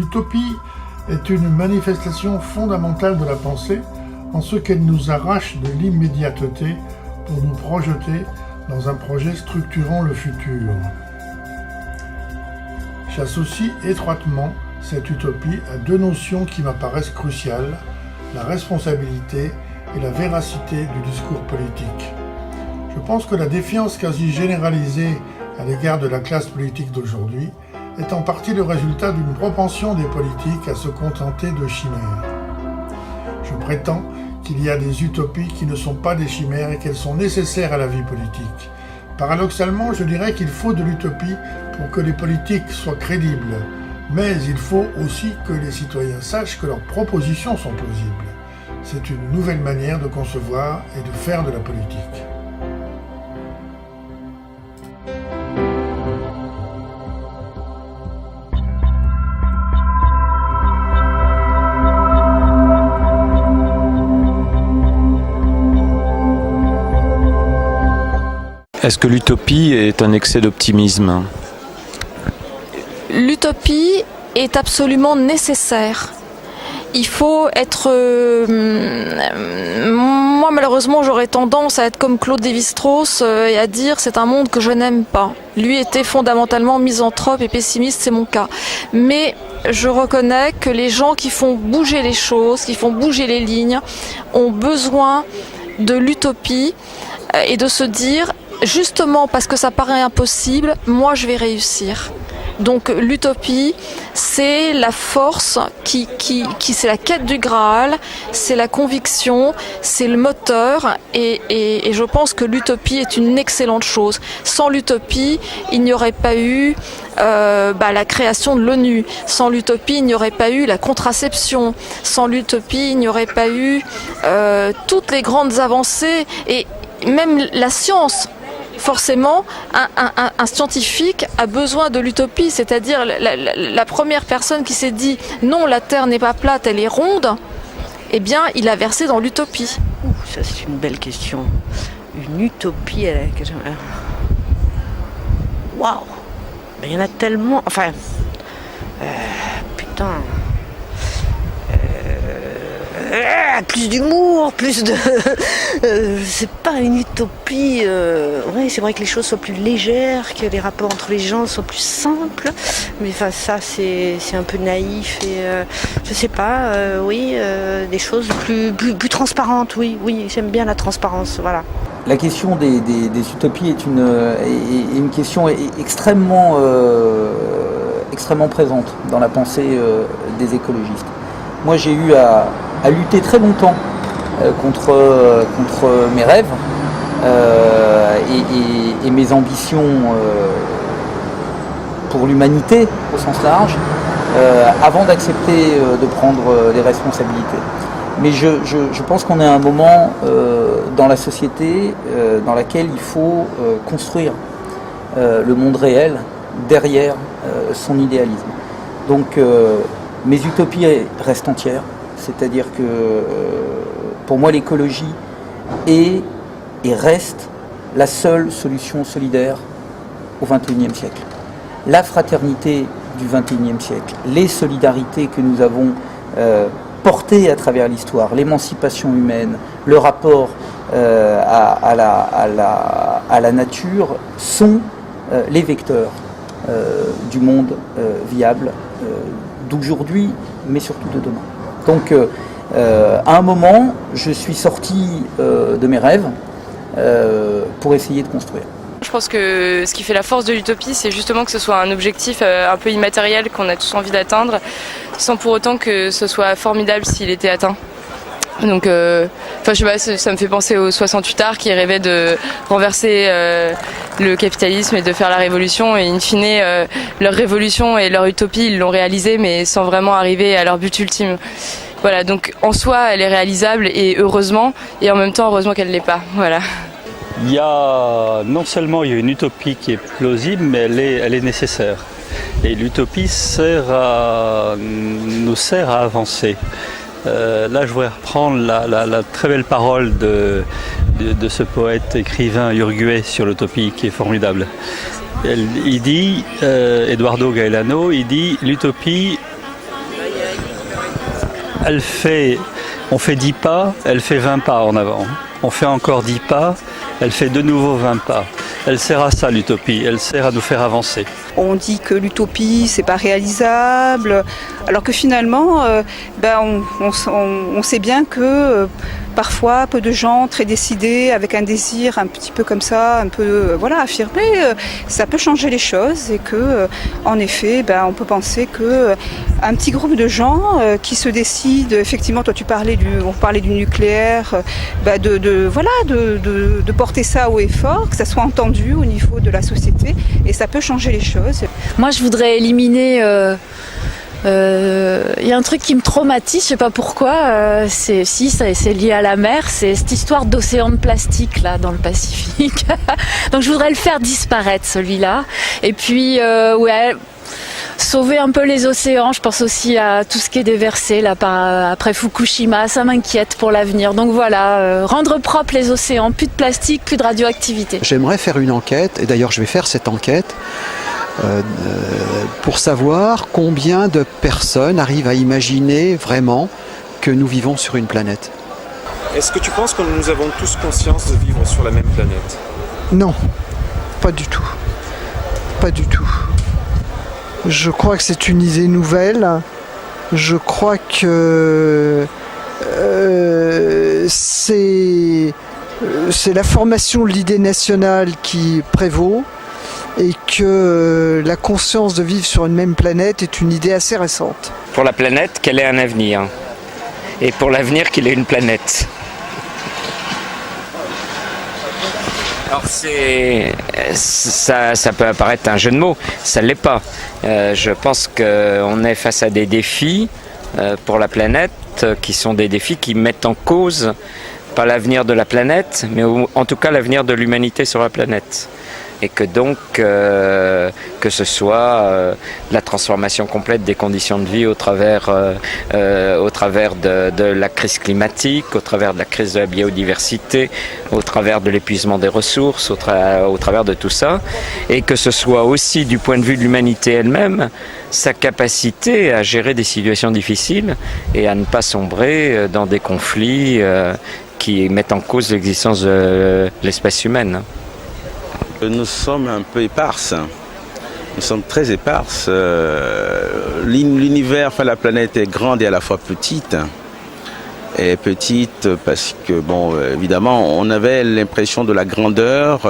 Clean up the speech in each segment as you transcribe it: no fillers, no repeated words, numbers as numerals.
L'utopie est une manifestation fondamentale de la pensée en ce qu'elle nous arrache de l'immédiateté pour nous projeter dans un projet structurant le futur. J'associe étroitement cette utopie à deux notions qui m'apparaissent cruciales, la responsabilité et la véracité du discours politique. Je pense que la défiance quasi généralisée à l'égard de la classe politique d'aujourd'hui est en partie le résultat d'une propension des politiques à se contenter de chimères. Je prétends qu'il y a des utopies qui ne sont pas des chimères et qu'elles sont nécessaires à la vie politique. Paradoxalement, je dirais qu'il faut de l'utopie pour que les politiques soient crédibles, mais il faut aussi que les citoyens sachent que leurs propositions sont plausibles. C'est une nouvelle manière de concevoir et de faire de la politique. Est-ce que l'utopie est un excès d'optimisme ? L'utopie est absolument nécessaire. Il faut être... Moi, malheureusement, j'aurais tendance à être comme Claude Lévi-Strauss et à dire c'est un monde que je n'aime pas. Lui était fondamentalement misanthrope et pessimiste, c'est mon cas. Mais je reconnais que les gens qui font bouger les choses, qui font bouger les lignes, ont besoin de l'utopie et de se dire, justement parce que ça paraît impossible, moi je vais réussir. Donc l'utopie, c'est la force c'est la quête du Graal, c'est la conviction, c'est le moteur et je pense que l'utopie est une excellente chose. Sans l'utopie, il n'y aurait pas eu la création de l'ONU. Sans l'utopie, il n'y aurait pas eu la contraception. Sans l'utopie, il n'y aurait pas eu toutes les grandes avancées et même la science. Forcément, un scientifique a besoin de l'utopie, c'est-à-dire la première personne qui s'est dit « non, la Terre n'est pas plate, elle est ronde », eh bien, il a versé dans l'utopie. Ça, c'est une belle question. Une utopie, waouh! Il y en a tellement... Enfin... putain... plus d'humour, plus de... c'est pas une utopie. Ouais, c'est vrai que les choses soient plus légères, que les rapports entre les gens soient plus simples. Mais enfin, ça, c'est un peu naïf et je sais pas. Oui, des choses plus transparentes. Oui, j'aime bien la transparence. Voilà. La question des utopies est une question extrêmement présente dans la pensée des écologistes. Moi, j'ai eu à lutter très longtemps contre mes rêves et mes ambitions pour l'humanité au sens large, avant d'accepter de prendre les responsabilités. Mais je pense qu'on est à un moment dans la société dans laquelle il faut construire le monde réel derrière son idéalisme. Donc mes utopies restent entières, c'est-à-dire que pour moi l'écologie est et reste la seule solution solidaire au XXIe siècle. La fraternité du XXIe siècle, les solidarités que nous avons portées à travers l'histoire, l'émancipation humaine, le rapport à la nature sont les vecteurs du monde viable d'aujourd'hui, mais surtout de demain. Donc, à un moment, je suis sorti de mes rêves pour essayer de construire. Je pense que ce qui fait la force de l'utopie, c'est justement que ce soit un objectif un peu immatériel qu'on a tous envie d'atteindre, sans pour autant que ce soit formidable s'il était atteint. Donc, je sais pas, ça me fait penser aux 68 arts qui rêvaient de renverser le capitalisme et de faire la révolution. Et in fine, leur révolution et leur utopie, ils l'ont réalisée, mais sans vraiment arriver à leur but ultime. Voilà, donc en soi, elle est réalisable et heureusement, et en même temps, heureusement qu'elle ne l'est pas. Voilà. Non seulement il y a une utopie qui est plausible, mais elle est nécessaire. Et l'utopie nous sert à avancer. Là, je voudrais reprendre la très belle parole de ce poète écrivain uruguayen sur l'utopie qui est formidable. Il dit, Eduardo Galeano, il dit « L'utopie on fait 10 pas, elle fait 20 pas en avant. On fait encore 10 pas, elle fait de nouveau 20 pas. Elle sert à ça l'utopie, elle sert à nous faire avancer. On dit que l'utopie c'est pas réalisable, alors que finalement on sait bien que parfois peu de gens très décidés, avec un désir un petit peu comme ça, un peu affirmé, ça peut changer les choses et que en effet on peut penser que un petit groupe de gens qui se décident, effectivement toi on parlait du nucléaire, de porter ça haut et fort, que ça soit entendu au niveau de la société et ça peut changer les choses. Moi je voudrais éliminer il y a un truc qui me traumatise, je sais pas pourquoi, c'est lié à la mer, c'est cette histoire d'océan de plastique là dans le Pacifique. Donc je voudrais le faire disparaître celui-là. Et puis sauver un peu les océans, je pense aussi à tout ce qui est déversé là après Fukushima, ça m'inquiète pour l'avenir. Donc voilà, rendre propre les océans, plus de plastique, plus de radioactivité. J'aimerais faire une enquête, et d'ailleurs je vais faire cette enquête, pour savoir combien de personnes arrivent à imaginer vraiment que nous vivons sur une planète. Est-ce que tu penses que nous avons tous conscience de vivre sur la même planète ? Non, pas du tout. Pas du tout. Je crois que c'est une idée nouvelle. Je crois que c'est la formation de l'idée nationale qui prévaut et que la conscience de vivre sur une même planète est une idée assez récente. Pour la planète, qu'elle ait un avenir. Et pour l'avenir, qu'il ait une planète. Alors ça peut apparaître un jeu de mots, ça ne l'est pas. Je pense qu'on est face à des défis pour la planète qui sont des défis qui mettent en cause pas l'avenir de la planète, mais en tout cas l'avenir de l'humanité sur la planète. Et que donc, que ce soit la transformation complète des conditions de vie au travers de la crise climatique, au travers de la crise de la biodiversité, au travers de l'épuisement des ressources, au travers de tout ça, et que ce soit aussi du point de vue de l'humanité elle-même, sa capacité à gérer des situations difficiles et à ne pas sombrer dans des conflits qui mettent en cause l'existence de l'espèce humaine. Nous sommes un peu éparses. Nous sommes très éparses. L'univers, la planète est grande et à la fois petite. Et petite parce que, évidemment, on avait l'impression de la grandeur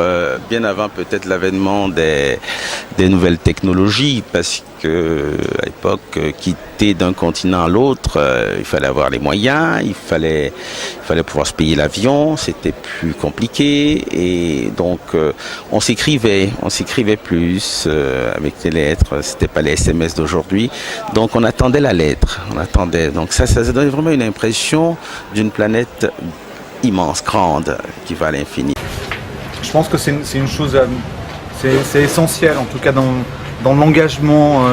bien avant peut-être l'avènement des nouvelles technologies, parce que à l'époque, quitter d'un continent à l'autre, il fallait avoir les moyens, il fallait pouvoir se payer l'avion, c'était plus compliqué, et donc on s'écrivait plus avec des lettres, c'était pas les SMS d'aujourd'hui, donc on attendait la lettre, donc ça donnait vraiment une impression d'une planète immense, grande, qui va à l'infini. Je pense que c'est une chose, c'est essentiel, en tout cas dans l'engagement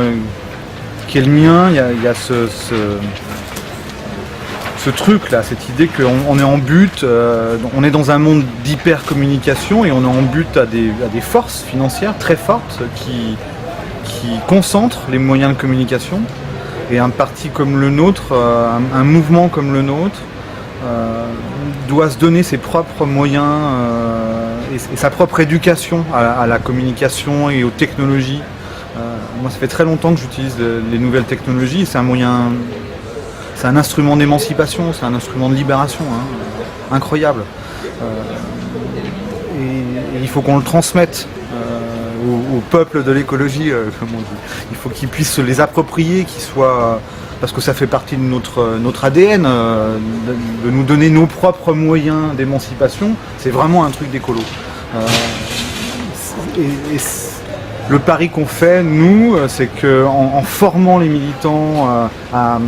qui est le mien. Il y a ce truc là, cette idée qu'on est en but, on est dans un monde d'hyper-communication et on est en but à des forces financières très fortes qui concentrent les moyens de communication. Et un parti comme le nôtre, un mouvement comme le nôtre, doit se donner ses propres moyens et sa propre éducation à la communication et aux technologies. Moi, ça fait très longtemps que j'utilise les nouvelles technologies. C'est un instrument d'émancipation, c'est un instrument de libération, incroyable. Et il faut qu'on le transmette au peuple de l'écologie, comme on dit. Il faut qu'ils puissent se les approprier, parce que ça fait partie de notre ADN, de nous donner nos propres moyens d'émancipation. C'est vraiment un truc d'écolo. Le pari qu'on fait, nous, c'est qu'en formant les militants à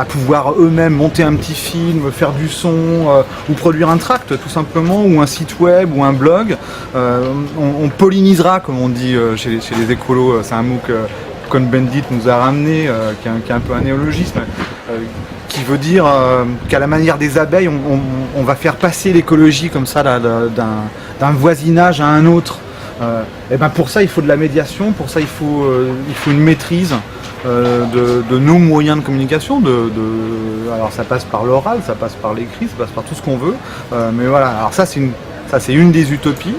pouvoir eux-mêmes monter un petit film, faire du son, ou produire un tract tout simplement, ou un site web, ou un blog, on pollinisera, comme on dit chez les écolos. C'est un mot que Cohn-Bendit nous a ramené, qui est un peu un néologisme, qui veut dire qu'à la manière des abeilles, on va faire passer l'écologie comme ça d'un voisinage à un autre. Et pour ça il faut de la médiation, pour ça il faut une maîtrise, de nos moyens de communication. Alors ça passe par l'oral, ça passe par l'écrit, ça passe par tout ce qu'on veut. Mais voilà, alors ça c'est une des utopies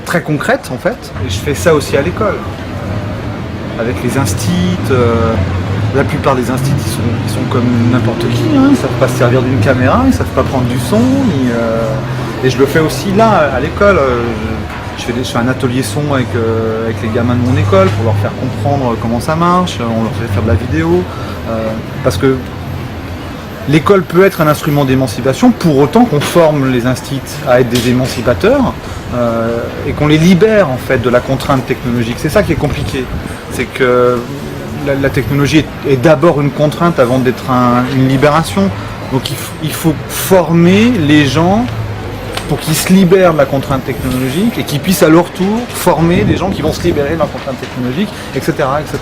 très concrètes en fait. Et je fais ça aussi à l'école, avec les instits. La plupart des instits ils sont comme n'importe qui, hein. Ils ne savent pas se servir d'une caméra, ils ne savent pas prendre du son. Et je le fais aussi là à l'école. Je fais un atelier son avec les gamins de mon école pour leur faire comprendre comment ça marche. On leur fait faire de la vidéo. Parce que l'école peut être un instrument d'émancipation pour autant qu'on forme les instits à être des émancipateurs et qu'on les libère en fait de la contrainte technologique. C'est ça qui est compliqué. C'est que la technologie est d'abord une contrainte avant d'être une libération. Donc il faut former les gens pour qu'ils se libèrent de la contrainte technologique et qu'ils puissent à leur tour former des gens qui vont se libérer de la contrainte technologique, etc. etc.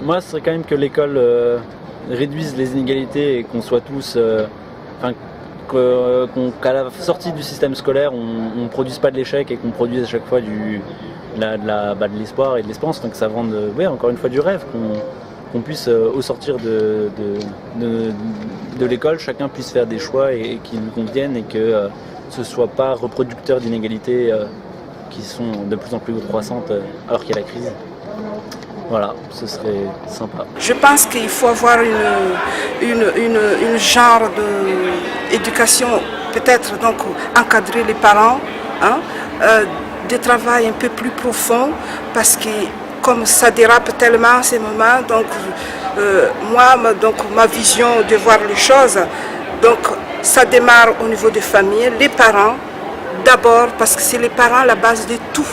Moi, ce serait quand même que l'école réduise les inégalités et qu'on soit tous... qu'à la sortie du système scolaire, on ne produise pas de l'échec et qu'on produise à chaque fois de l'espoir et de l'espérance. Donc ça vende, encore une fois, du rêve, qu'on puisse, au sortir de l'école, chacun puisse faire des choix et qui nous conviennent et que ce ne soit pas reproducteur d'inégalités qui sont de plus en plus croissantes alors qu'il y a la crise. Voilà, ce serait sympa. Je pense qu'il faut avoir une genre d'éducation, peut-être donc encadrer les parents, de travail un peu plus profond, parce que comme ça dérape tellement à ces moments, donc ma vision de voir les choses, donc ça démarre au niveau des familles, les parents d'abord, parce que c'est les parents la base de tout,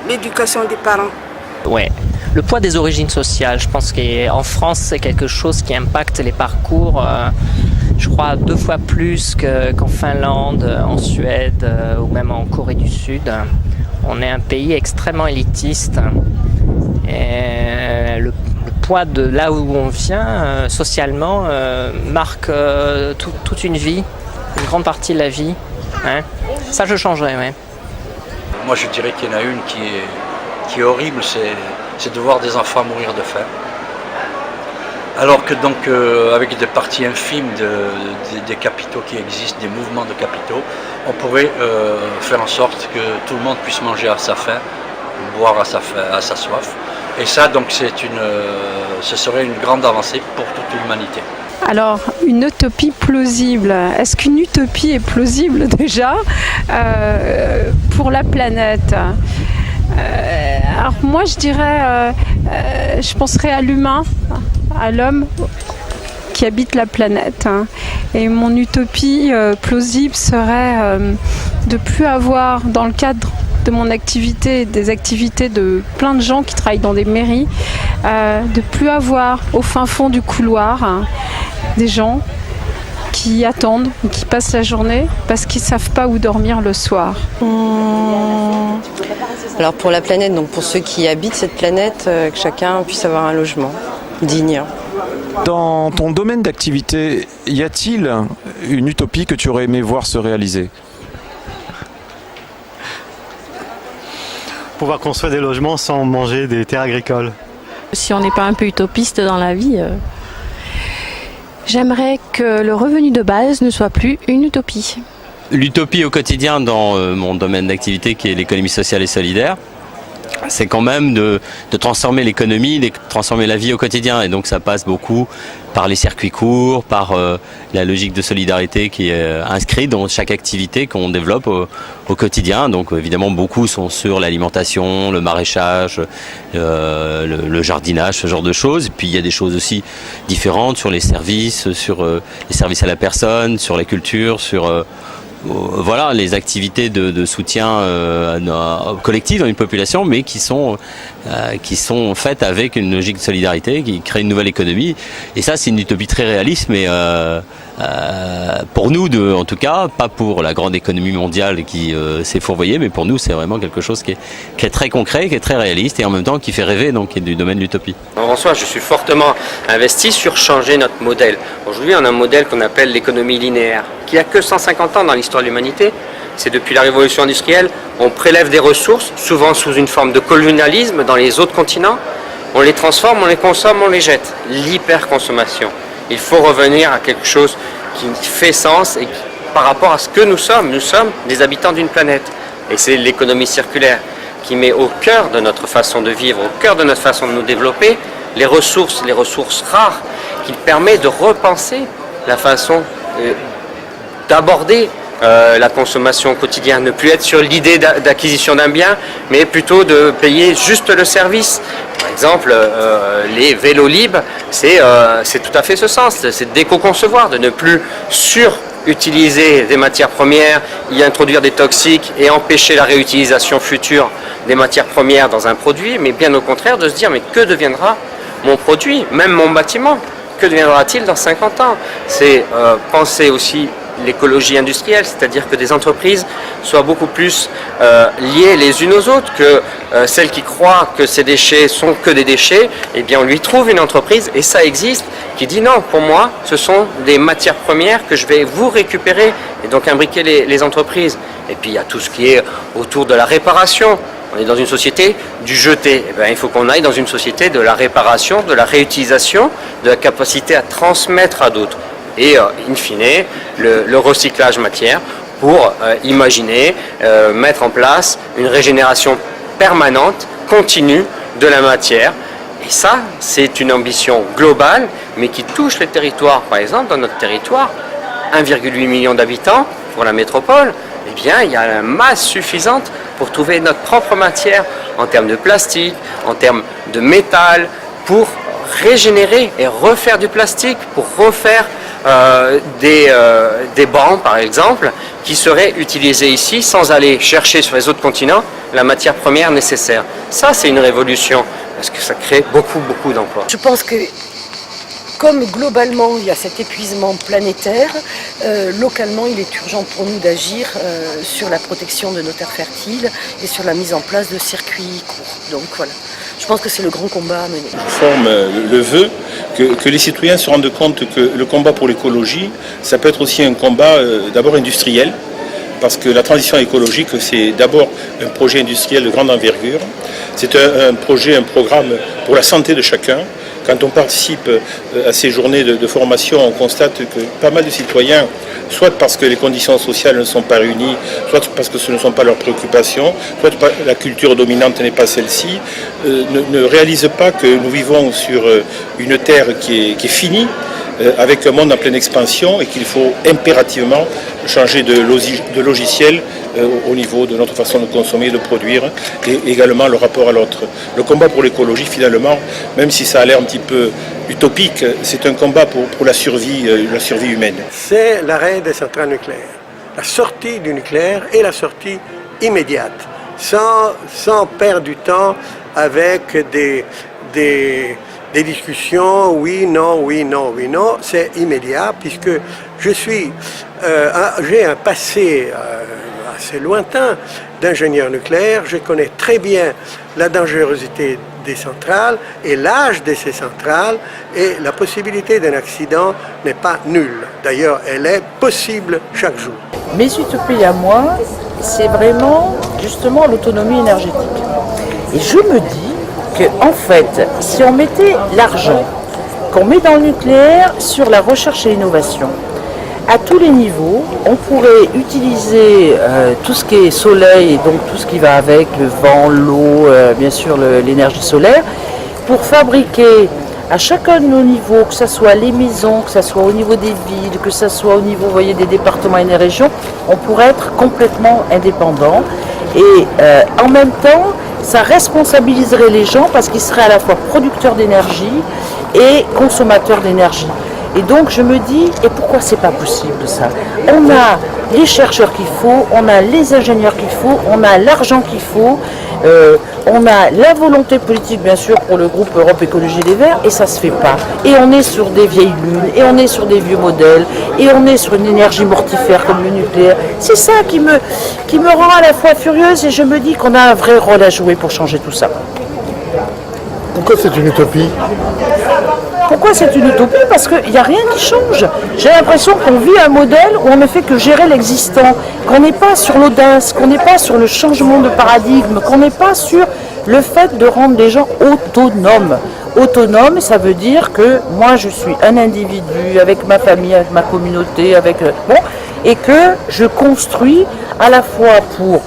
l'éducation des parents. Ouais. Le poids des origines sociales, je pense qu'en France, c'est quelque chose qui impacte les parcours, je crois, 2 fois plus qu'en Finlande, en Suède ou même en Corée du Sud. On est un pays extrêmement élitiste. Et le poids de là où on vient, socialement, marque toute une vie, une grande partie de la vie. Hein. Ça, je changerais, ouais. Moi, je dirais qu'il y en a une qui est horrible, c'est de voir des enfants mourir de faim. Alors que donc avec des parties infimes des capitaux qui existent, des mouvements de capitaux, on pourrait faire en sorte que tout le monde puisse manger à sa faim, boire à sa soif. Et ça donc ce serait une grande avancée pour toute l'humanité. Alors, une utopie plausible. Est-ce qu'une utopie est plausible déjà pour la planète ? Alors moi je dirais, je penserais à l'humain, à l'homme qui habite la planète. Et mon utopie plausible serait de plus avoir, dans le cadre de mon activité, des activités de plein de gens qui travaillent dans des mairies, de plus avoir au fin fond du couloir des gens qui attendent, qui passent la journée parce qu'ils ne savent pas où dormir le soir. Alors pour la planète, donc pour ceux qui habitent cette planète, que chacun puisse avoir un logement digne. Dans ton domaine d'activité, y a-t-il une utopie que tu aurais aimé voir se réaliser ? Pouvoir construire des logements sans manger des terres agricoles. Si on n'est pas un peu utopiste dans la vie, j'aimerais que le revenu de base ne soit plus une utopie. L'utopie au quotidien dans mon domaine d'activité qui est l'économie sociale et solidaire, c'est quand même de transformer l'économie, de transformer la vie au quotidien. Et donc ça passe beaucoup par les circuits courts, par la logique de solidarité qui est inscrite dans chaque activité qu'on développe au quotidien. Donc évidemment beaucoup sont sur l'alimentation, le maraîchage, le jardinage, ce genre de choses. Et puis il y a des choses aussi différentes sur les services, sur les services à la personne, sur la culture, sur... voilà, les activités de soutien collectif dans une population, mais qui sont faites avec une logique de solidarité, qui crée une nouvelle économie. Et ça, c'est une utopie très réaliste, mais pour nous, en tout cas, pas pour la grande économie mondiale qui s'est fourvoyée, mais pour nous, c'est vraiment quelque chose qui est très concret, qui est très réaliste et en même temps qui fait rêver, donc qui est du domaine de l'utopie. En soi, je suis fortement investi sur changer notre modèle. Aujourd'hui, on a un modèle qu'on appelle l'économie linéaire, qui a que 150 ans dans l'histoire de l'humanité. C'est depuis la révolution industrielle, on prélève des ressources, souvent sous une forme de colonialisme dans les autres continents. On les transforme, on les consomme, on les jette. L'hyperconsommation. Il faut revenir à quelque chose qui fait sens et qui, par rapport à ce que nous sommes. Nous sommes des habitants d'une planète. Et c'est l'économie circulaire qui met au cœur de notre façon de vivre, au cœur de notre façon de nous développer, les ressources rares, qui permet de repenser la façon d'aborder la consommation quotidienne, ne plus être sur l'idée d'acquisition d'un bien, mais plutôt de payer juste le service. Par exemple, les vélos libres, c'est tout à fait ce sens, c'est d'éco-concevoir, de ne plus utiliser des matières premières, y introduire des toxiques et empêcher la réutilisation future des matières premières dans un produit, mais bien au contraire de se dire mais que deviendra mon produit, même mon bâtiment, que deviendra-t-il dans 50 ans? C'est penser aussi l'écologie industrielle, c'est-à-dire que des entreprises soient beaucoup plus liées les unes aux autres, que celles qui croient que ces déchets sont que des déchets, eh bien on lui trouve une entreprise, et ça existe, qui dit non, pour moi, ce sont des matières premières que je vais vous récupérer, et donc imbriquer les entreprises. Et puis il y a tout ce qui est autour de la réparation. On est dans une société du jeter. Eh bien, il faut qu'on aille dans une société de la réparation, de la réutilisation, de la capacité à transmettre à d'autres. Et in fine, le recyclage matière pour imaginer, mettre en place une régénération permanente, continue de la matière. Et ça, c'est une ambition globale, mais qui touche les territoires. Par exemple, dans notre territoire, 1,8 million d'habitants pour la métropole, eh bien, il y a une masse suffisante pour trouver notre propre matière en termes de plastique, en termes de métal, pour régénérer et refaire du plastique, pour refaire des bancs, par exemple, qui seraient utilisés ici sans aller chercher sur les autres continents la matière première nécessaire. Ça, c'est une révolution, parce que ça crée beaucoup d'emplois. Je pense que comme globalement il y a cet épuisement planétaire, localement il est urgent pour nous d'agir sur la protection de nos terres fertiles et sur la mise en place de circuits courts. Donc voilà, je pense que c'est le grand combat à mener. Je forme le vœu que les citoyens se rendent compte que le combat pour l'écologie, ça peut être aussi un combat d'abord industriel, parce que la transition écologique, c'est d'abord un projet industriel de grande envergure. C'est un programme pour la santé de chacun. Quand on participe à ces journées de formation, on constate que pas mal de citoyens, soit parce que les conditions sociales ne sont pas réunies, soit parce que ce ne sont pas leurs préoccupations, soit parce que la culture dominante n'est pas celle-ci, ne réalisent pas que nous vivons sur une terre qui est finie, avec un monde en pleine expansion, et qu'il faut impérativement changer de logiciel au niveau de notre façon de consommer, de produire, et également le rapport à l'autre. Le combat pour l'écologie, finalement, même si ça a l'air un petit peu utopique, c'est un combat pour la survie humaine. C'est l'arrêt des centrales nucléaires, la sortie du nucléaire et la sortie immédiate, sans perdre du temps avec des discussions, oui, non, oui, non, oui, non, c'est immédiat, puisque j'ai un passé assez lointain d'ingénieur nucléaire, je connais très bien la dangerosité des centrales et l'âge de ces centrales, et la possibilité d'un accident n'est pas nulle. D'ailleurs, elle est possible chaque jour. Mes utopies à moi, c'est vraiment justement l'autonomie énergétique. Et je me dis qu'en fait, si on mettait l'argent qu'on met dans le nucléaire sur la recherche et l'innovation, à tous les niveaux, on pourrait utiliser tout ce qui est soleil, et donc tout ce qui va avec, le vent, l'eau, bien sûr l'énergie solaire, pour fabriquer à chacun de nos niveaux, que ce soit les maisons, que ce soit au niveau des villes, que ce soit au niveau, vous voyez, des départements et des régions, on pourrait être complètement indépendant. Et en même temps, ça responsabiliserait les gens parce qu'ils seraient à la fois producteurs d'énergie et consommateurs d'énergie. Et donc je me dis, et pourquoi c'est pas possible ça? On a les chercheurs qu'il faut, on a les ingénieurs qu'il faut, on a l'argent qu'il faut, on a la volonté politique bien sûr pour le groupe Europe Écologie Les Verts, et ça se fait pas. Et on est sur des vieilles lunes, et on est sur des vieux modèles, et on est sur une énergie mortifère comme le nucléaire. C'est ça qui me rend à la fois furieuse, et je me dis qu'on a un vrai rôle à jouer pour changer tout ça. Pourquoi c'est une utopie ? Pourquoi c'est une utopie? Parce qu'il n'y a rien qui change. J'ai l'impression qu'on vit un modèle où on ne fait que gérer l'existant, qu'on n'est pas sur l'audace, qu'on n'est pas sur le changement de paradigme, qu'on n'est pas sur le fait de rendre les gens autonomes. Autonome, ça veut dire que moi je suis un individu avec ma famille, avec ma communauté, et que je construis à la fois pour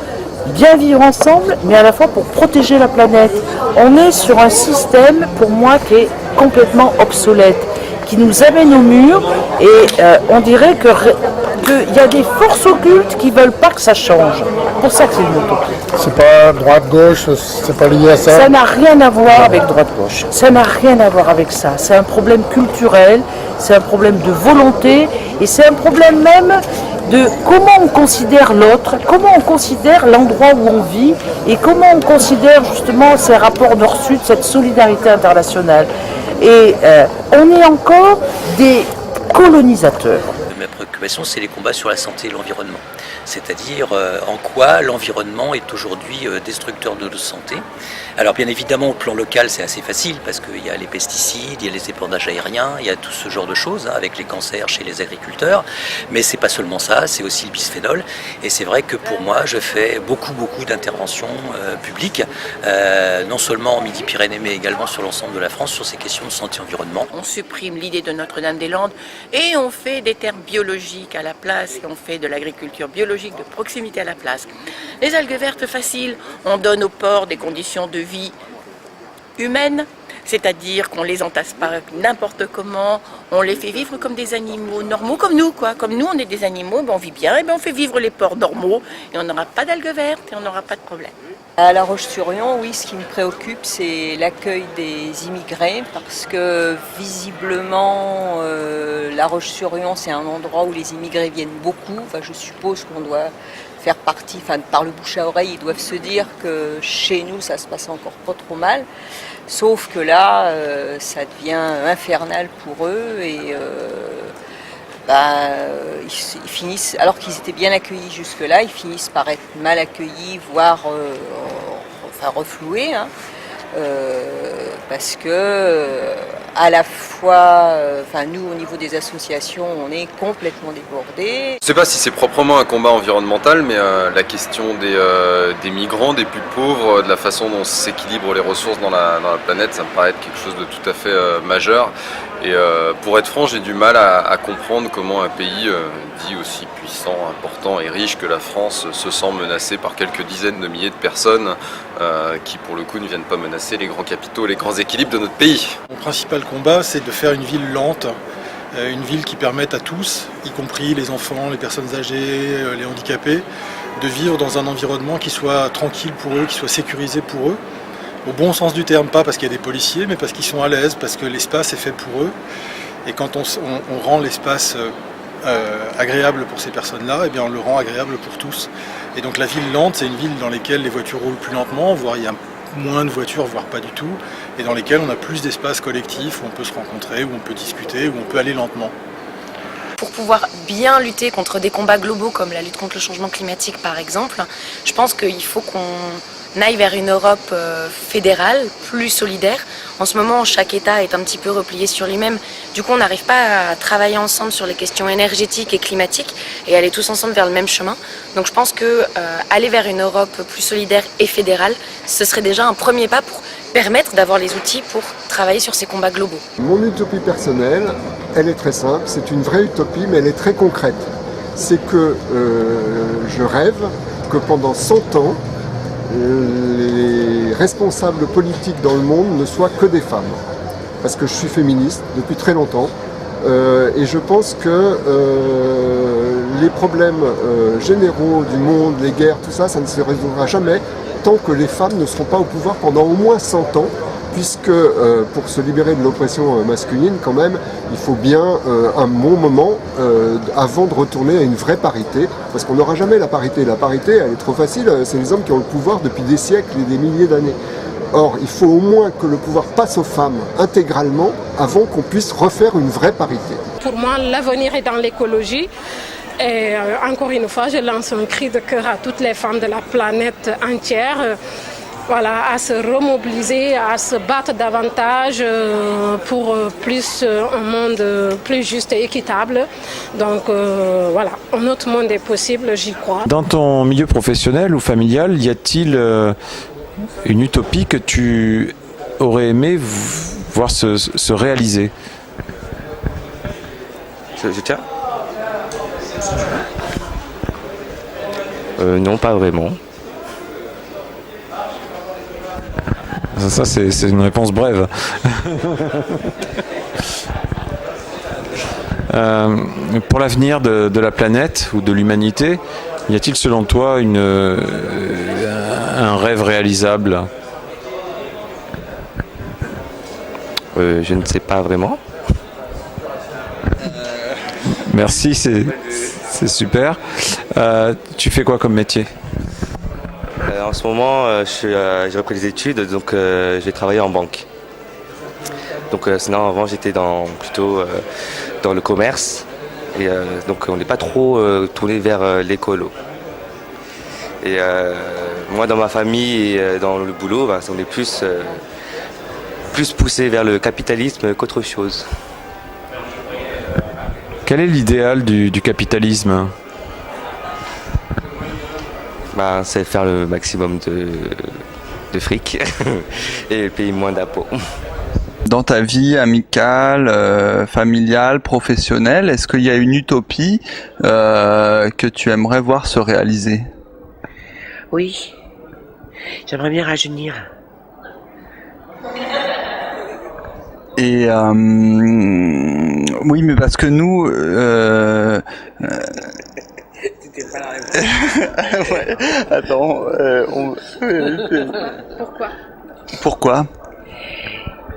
bien vivre ensemble, mais à la fois pour protéger la planète. On est sur un système, pour moi, qui est complètement obsolète, qui nous amène au mur, et on dirait qu'il y a des forces occultes qui ne veulent pas que ça change. C'est pour ça que c'est une utopie. C'est pas droite-gauche, c'est pas lié à ça? Ça n'a rien à voir avec droite-gauche. Ça n'a rien à voir avec ça. C'est un problème culturel, c'est un problème de volonté, et c'est un problème même de comment on considère l'autre, comment on considère l'endroit où on vit, et comment on considère justement ces rapports nord-sud, cette solidarité internationale. Et on est encore des colonisateurs. Ma préoccupation, c'est les combats sur la santé et l'environnement. C'est-à-dire en quoi l'environnement est aujourd'hui destructeur de notre santé. Alors bien évidemment, au plan local, c'est assez facile parce qu'il y a les pesticides, il y a les épandages aériens, il y a tout ce genre de choses avec les cancers chez les agriculteurs. Mais c'est pas seulement ça, c'est aussi le bisphénol. Et c'est vrai que pour moi, je fais beaucoup d'interventions publiques, non seulement en Midi-Pyrénées, mais également sur l'ensemble de la France, sur ces questions de santé-environnement. On supprime l'idée de Notre-Dame-des-Landes et on fait des terres biologiques à la place et on fait de l'agriculture biologique de proximité à la place. Les algues vertes faciles, on donne aux porcs des conditions de vie humaines, c'est-à-dire qu'on les entasse pas n'importe comment, on les fait vivre comme des animaux normaux, comme nous quoi. Comme nous on est des animaux, on vit bien, et on fait vivre les porcs normaux et on n'aura pas d'algues vertes et on n'aura pas de problème. À La Roche-sur-Yon, oui, ce qui me préoccupe, c'est l'accueil des immigrés, parce que visiblement, La Roche-sur-Yon, c'est un endroit où les immigrés viennent beaucoup. Enfin, je suppose qu'on doit faire partie, par le bouche à oreille, ils doivent se dire que chez nous, ça se passe encore pas trop mal. Sauf que là, ça devient infernal pour eux et ils finissent, alors qu'ils étaient bien accueillis jusque-là, ils finissent par être mal accueillis, voire refloués, parce que à la fois, nous au niveau des associations, on est complètement débordés. Je ne sais pas si c'est proprement un combat environnemental, mais la question des migrants, des plus pauvres, de la façon dont s'équilibrent les ressources dans la planète, ça me paraît être quelque chose de tout à fait majeur. Et pour être franc, j'ai du mal à comprendre comment un pays dit aussi puissant, important et riche que la France se sent menacé par quelques dizaines de milliers de personnes qui pour le coup ne viennent pas menacer les grands capitaux, les grands équilibres de notre pays. Mon principal combat, c'est de faire une ville lente, une ville qui permette à tous, y compris les enfants, les personnes âgées, les handicapés, de vivre dans un environnement qui soit tranquille pour eux, qui soit sécurisé pour eux. Au bon sens du terme, pas parce qu'il y a des policiers, mais parce qu'ils sont à l'aise, parce que l'espace est fait pour eux. Et quand on rend l'espace agréable pour ces personnes-là, eh bien on le rend agréable pour tous. Et donc la ville lente, c'est une ville dans laquelle les voitures roulent plus lentement, voire il y a moins de voitures, voire pas du tout, et dans lesquelles on a plus d'espaces collectifs où on peut se rencontrer, où on peut discuter, où on peut aller lentement. Pour pouvoir bien lutter contre des combats globaux comme la lutte contre le changement climatique par exemple, je pense qu'il faut qu'on aille vers une Europe fédérale, plus solidaire. En ce moment, chaque État est un petit peu replié sur lui-même. Du coup, on n'arrive pas à travailler ensemble sur les questions énergétiques et climatiques et aller tous ensemble vers le même chemin. Donc je pense que aller vers une Europe plus solidaire et fédérale, ce serait déjà un premier pas pour permettre d'avoir les outils pour travailler sur ces combats globaux. Mon utopie personnelle, elle est très simple, c'est une vraie utopie, mais elle est très concrète. C'est que je rêve que pendant 100 ans, les responsables politiques dans le monde ne soient que des femmes. Parce que je suis féministe depuis très longtemps et je pense que les problèmes généraux du monde, les guerres, tout ça, ça ne se résoudra jamais tant que les femmes ne seront pas au pouvoir pendant au moins 100 ans, puisque pour se libérer de l'oppression masculine, quand même, il faut bien un bon moment avant de retourner à une vraie parité, parce qu'on n'aura jamais la parité. La parité, elle est trop facile, c'est les hommes qui ont le pouvoir depuis des siècles et des milliers d'années. Or, il faut au moins que le pouvoir passe aux femmes intégralement avant qu'on puisse refaire une vraie parité. Pour moi, l'avenir est dans l'écologie. Et encore une fois, je lance un cri de cœur à toutes les femmes de la planète entière, à se remobiliser, à se battre davantage pour un monde plus juste et équitable. Donc un autre monde est possible, j'y crois. Dans ton milieu professionnel ou familial, y a-t-il une utopie que tu aurais aimé voir se réaliser. Je tiens. Non, pas vraiment. Ça c'est une réponse brève. Pour l'avenir de la planète ou de l'humanité, y a-t-il selon toi un rêve réalisable? Je ne sais pas vraiment. Merci, c'est super. Tu fais quoi comme métier? En ce moment, j'ai repris les études, donc je vais travailler en banque. Donc sinon, avant, j'étais plutôt dans le commerce. Et donc on n'est pas trop tourné vers l'écolo. Et moi, dans ma famille et dans le boulot, on est plus poussé vers le capitalisme qu'autre chose. Quel est l'idéal du capitalisme? C'est faire le maximum de fric et payer moins d'impôts. Dans ta vie amicale, familiale, professionnelle, est-ce qu'il y a une utopie que tu aimerais voir se réaliser? Oui, j'aimerais bien rajeunir. Et oui, mais parce que nous, ouais, attends, Pourquoi?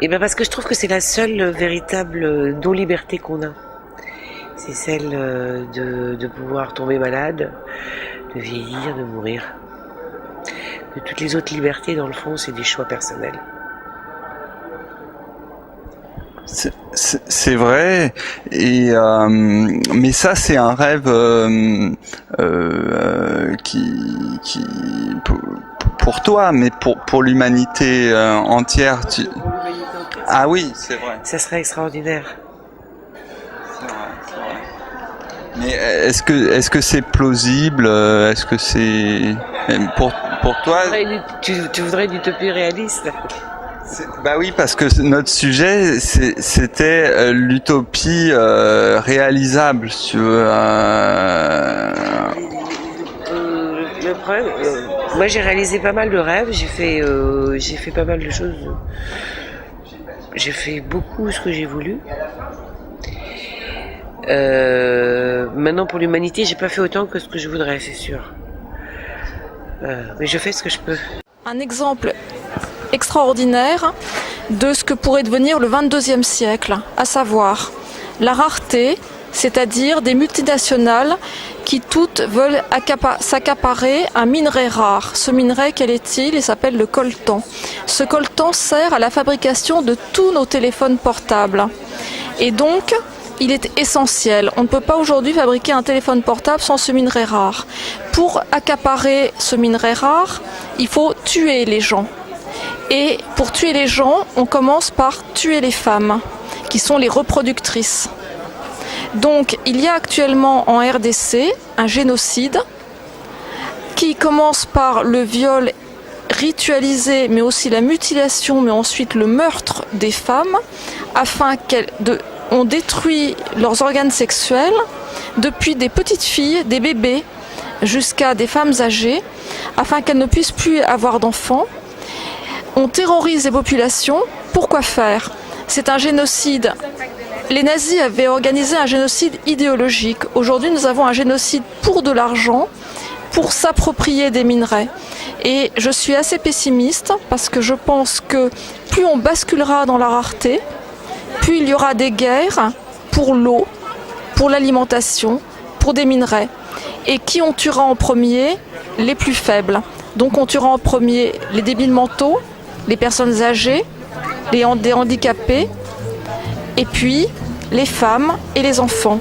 Eh bien parce que je trouve que c'est la seule véritable non-liberté qu'on a. C'est celle de pouvoir tomber malade, de vieillir, de mourir. De toutes les autres libertés, dans le fond, c'est des choix personnels. C'est vrai, et mais ça c'est un rêve qui pour toi, mais pour l'humanité entière. Ah oui, c'est vrai. Ça serait extraordinaire. C'est vrai. Mais est-ce que c'est plausible? Est-ce que c'est pour toi? Tu voudrais une utopie réaliste? Bah oui, parce que notre sujet c'était l'utopie réalisable. Le problème, moi j'ai réalisé pas mal de rêves, j'ai fait pas mal de choses. J'ai fait beaucoup ce que j'ai voulu. Maintenant pour l'humanité, j'ai pas fait autant que ce que je voudrais, c'est sûr. Mais je fais ce que je peux. Un exemple extraordinaire de ce que pourrait devenir le 22e siècle, à savoir la rareté, c'est-à-dire des multinationales qui toutes veulent s'accaparer un minerai rare. Ce minerai, quel est-il? Il s'appelle le coltan. Ce coltan sert à la fabrication de tous nos téléphones portables. Et donc, il est essentiel. On ne peut pas aujourd'hui fabriquer un téléphone portable sans ce minerai rare. Pour accaparer ce minerai rare, il faut tuer les gens. Et pour tuer les gens, on commence par tuer les femmes, qui sont les reproductrices. Donc, il y a actuellement en RDC un génocide qui commence par le viol ritualisé, mais aussi la mutilation, mais ensuite le meurtre des femmes, afin on détruit leurs organes sexuels, depuis des petites filles, des bébés, jusqu'à des femmes âgées, afin qu'elles ne puissent plus avoir d'enfants. On terrorise les populations. Pourquoi faire? C'est un génocide. Les nazis avaient organisé un génocide idéologique. Aujourd'hui, nous avons un génocide pour de l'argent, pour s'approprier des minerais. Et je suis assez pessimiste parce que je pense que plus on basculera dans la rareté, plus il y aura des guerres pour l'eau, pour l'alimentation, pour des minerais. Et qui on tuera en premier? Les plus faibles. Donc on tuera en premier les débiles mentaux, les personnes âgées, des handicapés, et puis les femmes et les enfants.